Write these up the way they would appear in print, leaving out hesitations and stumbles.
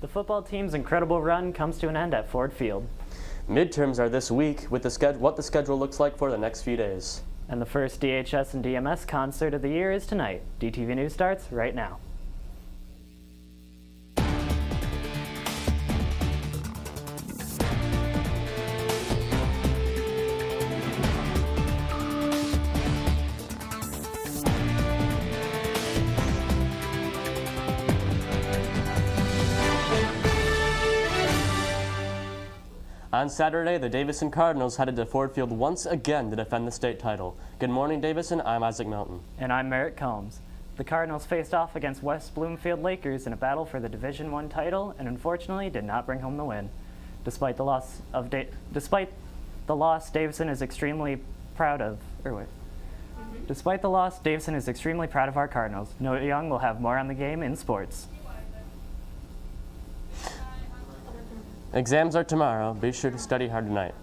The football team's incredible run comes to an end at Ford Field. Midterms are this week with what the schedule looks like for the next few days. And the first DHS and DMS concert of the year is tonight. DTV News starts right now. On Saturday, the Davison Cardinals headed to Ford Field once again to defend the state title. Good morning, Davison. I'm Isaac Melton. And I'm Merritt Combs. The Cardinals faced off against West Bloomfield Lakers in a battle for the Division I title and unfortunately did not bring home the win. Despite the loss, Davison is extremely proud of our Cardinals. Noah Young will have more on the game in sports. Exams are tomorrow. Be sure to study hard tonight.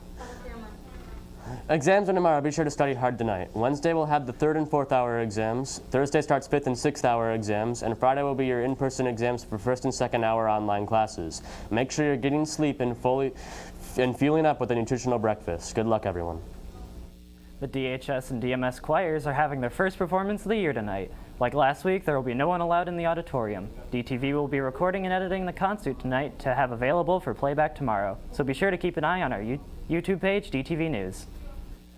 Wednesday we'll have the 3rd and 4th hour exams. Thursday starts 5th and 6th hour exams. And Friday will be your in-person exams for 1st and 2nd hour online classes. Make sure you're getting sleep and fueling up with a nutritional breakfast. Good luck, everyone. The DHS and DMS choirs are having their first performance of the year tonight. Like last week, there will be no one allowed in the auditorium. DTV will be recording and editing the concert tonight to have available for playback tomorrow. So be sure to keep an eye on our YouTube page, DTV News.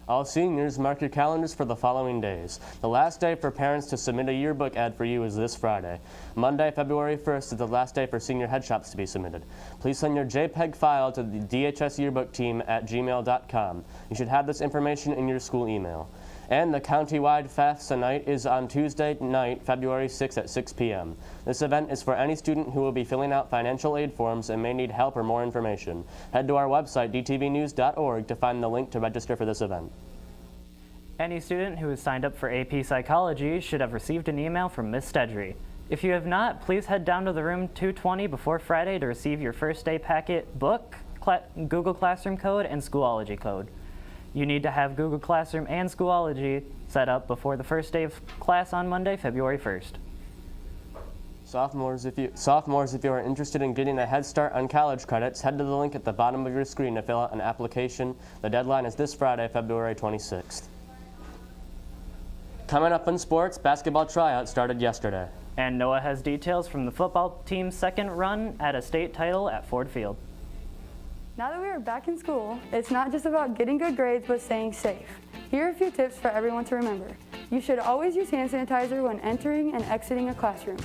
All seniors, mark your calendars for the following days. The last day for parents to submit a yearbook ad for you is this Friday. Monday, February 1st is the last day for senior headshots to be submitted. Please send your JPEG file to the DHS yearbook team at gmail.com. You should have this information in your school email. And the countywide FAFSA night is on Tuesday night, February 6th at 6 p.m. This event is for any student who will be filling out financial aid forms and may need help or more information. Head to our website, dtvnews.org, to find the link to register for this event. Any student who has signed up for AP Psychology should have received an email from Ms. Stedry. If you have not, please head down to the room 220 before Friday to receive your first day packet book, Google Classroom code, and Schoology code. You need to have Google Classroom and Schoology set up before the first day of class on Monday, February 1st. Sophomores, if you are interested in getting a head start on college credits, head to the link at the bottom of your screen to fill out an application. The deadline is this Friday, February 26th. Coming up in sports, basketball tryout started yesterday. And Noah has details from the football team's second run at a state title at Ford Field. Now that we are back in school, it's not just about getting good grades, but staying safe. Here are a few tips for everyone to remember. You should always use hand sanitizer when entering and exiting a classroom.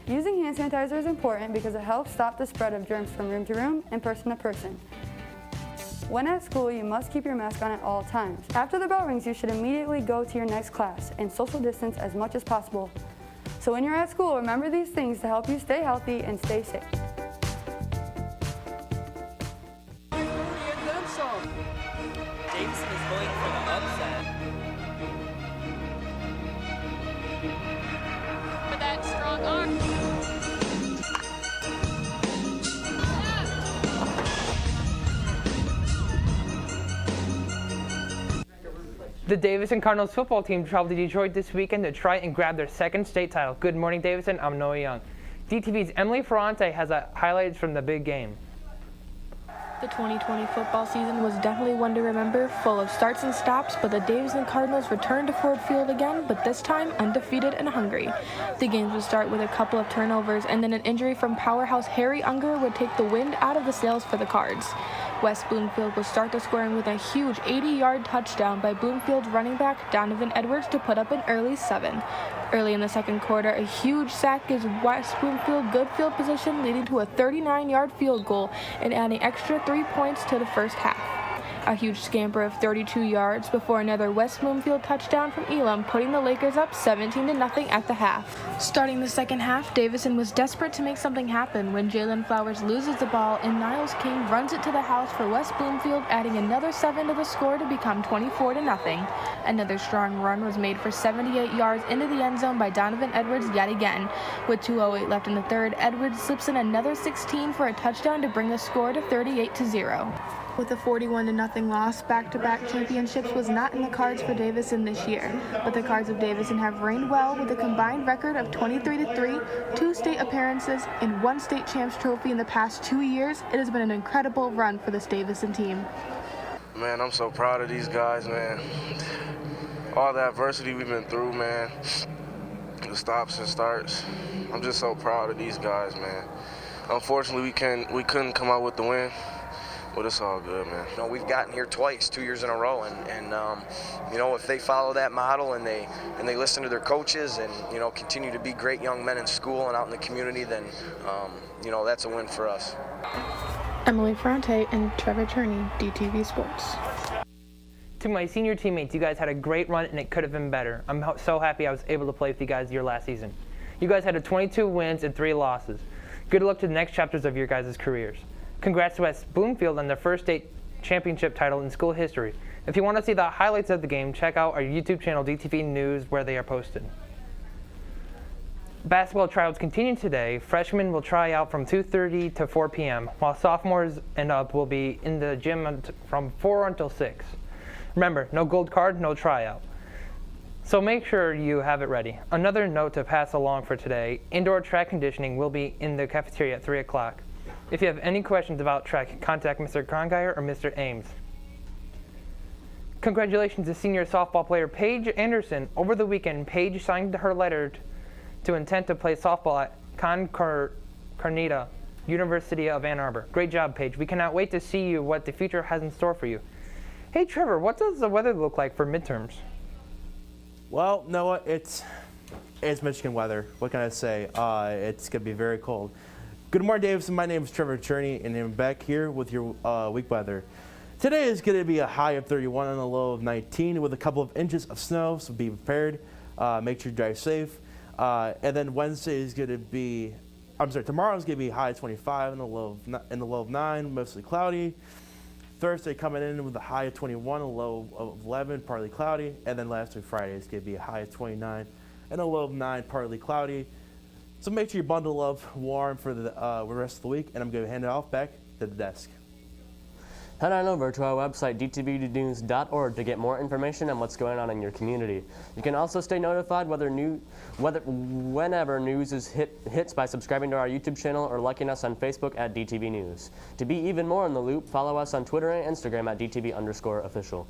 Using hand sanitizer is important because it helps stop the spread of germs from room to room and person to person. When at school, you must keep your mask on at all times. After the bell rings, you should immediately go to your next class and social distance as much as possible. So when you're at school, remember these things to help you stay healthy and stay safe. Davison is going for the upset. With that strong arm. The Davison Cardinals football team traveled to Detroit this weekend to try and grab their second state title. Good morning, Davison. I'm Noah Young. DTV's Emily Ferrante has highlights from the big game. The 2020 football season was definitely one to remember, full of starts and stops, but the Davison Cardinals returned to Ford Field again, but this time undefeated and hungry. The games would start with a couple of turnovers, and then an injury from powerhouse Harry Unger would take the wind out of the sails for the Cards. West Bloomfield would start the scoring with a huge 80-yard touchdown by Bloomfield's running back Donovan Edwards to put up an early 7. Early in the second quarter, a huge sack gives West Bloomfield good field position, leading to a 39-yard field goal and adding extra 3 points to the first half. A huge scamper of 32 yards before another West Bloomfield touchdown from Elam, putting the Lakers up 17-0 at the half. Starting the second half, Davison was desperate to make something happen when Jalen Flowers loses the ball and Niles King runs it to the house for West Bloomfield, adding another 7 to the score to become 24-0. Another strong run was made for 78 yards into the end zone by Donovan Edwards yet again. With 2:08 left in the third, Edwards slips in another 16 for a touchdown to bring the score to 38-0. With a 41-0 loss, back-to-back championships was not in the cards for Davison this year, but the Cards of Davison have reigned well with a combined record of 23-3, 2 state appearances, and 1 state champs trophy in the past 2 years. It has been an incredible run for this Davison team. Man, I'm so proud of these guys, man. All the adversity we've been through, man. The stops and starts. I'm just so proud of these guys, man. Unfortunately, we couldn't come out with the win. But it's all good, man. You know, we've gotten here twice, 2 years in a row, and you know, if they follow that model and they listen to their coaches and, you know, continue to be great young men in school and out in the community, then you know, that's a win for us. Emily Ferrante and Trevor Turney, DTV Sports. To my senior teammates, you guys had a great run and it could have been better. I'm so happy I was able to play with you guys your last season. You guys had 22 wins and 3 losses. Good luck to the next chapters of your guys' careers. Congrats to West Bloomfield on their first state championship title in school history. If you want to see the highlights of the game, check out our YouTube channel, DTV News, where they are posted. Basketball tryouts continue today. Freshmen will try out from 2:30 to 4 p.m., while sophomores and up will be in the gym from 4 until 6. Remember, no gold card, no tryout. So make sure you have it ready. Another note to pass along for today, indoor track conditioning will be in the cafeteria at 3 o'clock. If you have any questions about track, contact Mr. Krongeyer or Mr. Ames. Congratulations to senior softball player Paige Anderson. Over the weekend, Paige signed her letter to intent to play softball at Concordia University of Ann Arbor. Great job, Paige. We cannot wait to see you what the future has in store for you. Hey, Trevor, what does the weather look like for midterms? Well, Noah, it's Michigan weather. What can I say? It's going to be very cold. Good morning, Davison. My name is Trevor Turney, and I'm back here with your week weather. Today is going to be a high of 31 and a low of 19 with a couple of inches of snow, so be prepared. Make sure you drive safe. And then Wednesday is going to be, tomorrow is going to be high of 25 and a low of 9, mostly cloudy. Thursday coming in with a high of 21, a low of 11, partly cloudy. And then last week, Friday, is going to be a high of 29 and a low of 9, partly cloudy. So make sure you bundle up warm for the rest of the week, and I'm going to hand it off back to the desk. Head on over to our website, dtvnews.org, to get more information on what's going on in your community. You can also stay notified whenever news is hits by subscribing to our YouTube channel or liking us on Facebook at DTV News. To be even more in the loop, follow us on Twitter and Instagram at DTV_official.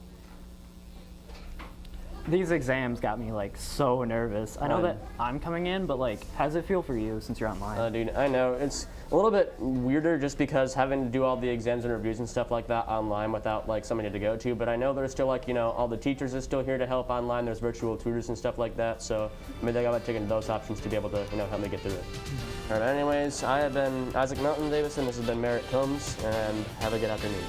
These exams got me so nervous. I know that I'm coming in, but how does it feel for you since you're online? Dude, I know it's a little bit weirder just because having to do all the exams and reviews and stuff like that online without somebody to go to. But I know there's still all the teachers are still here to help online. There's virtual tutors and stuff like that. So maybe I got taking those options to be able to help me get through it. All right. Anyways, I have been Isaac Melton Davison. This has been Merritt Combs, and have a good afternoon.